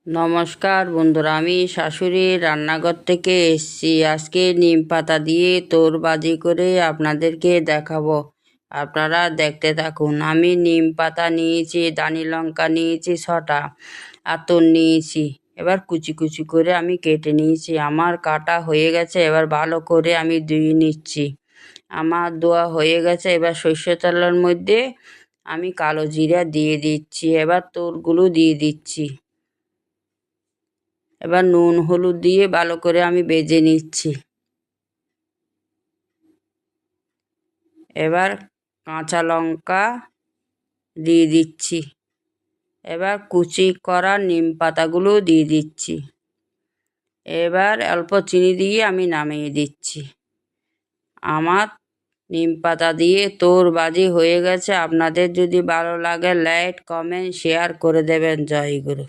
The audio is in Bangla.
নমস্কার বন্ধুরা, আমি শাশুড়ির রান্নাঘর থেকে এসেছি। আজকে নিম পাতা দিয়ে তোরবাজি করে আপনাদেরকে দেখাবো। আপনারা দেখতে থাকুন। আমি নিম পাতা নিয়েছি, দানি লঙ্কা নিয়েছি 6টা, আতর নিয়েছি। এবার কুচি কুচি করে আমি কেটে নিয়েছি। আমার কাটা হয়ে গেছে, এবার ভালো করে আমি ধুয়ে নিচ্ছি। আমার ধোয়া হয়ে গেছে। এবার সর্ষে তেলের মধ্যে আমি কালো জিরা দিয়ে দিচ্ছি। এবার তোরগুলো দিয়ে দিচ্ছি। এবার নুন হলুদ দিয়ে ভালো করে আমি ভেজে নিচ্ছি। এবার কাঁচা লঙ্কা দিয়ে দিচ্ছি। এবার কুচি করা নিম পাতাগুলো দিয়ে দিচ্ছি। এবার অল্প চিনি দিয়ে আমি নামিয়ে দিচ্ছি। আমার নিম পাতা দিয়ে তোরবাজি হয়ে গেছে। আপনাদের যদি ভালো লাগে লাইক কমেন্ট শেয়ার করে দেবেন। জয় গুরু।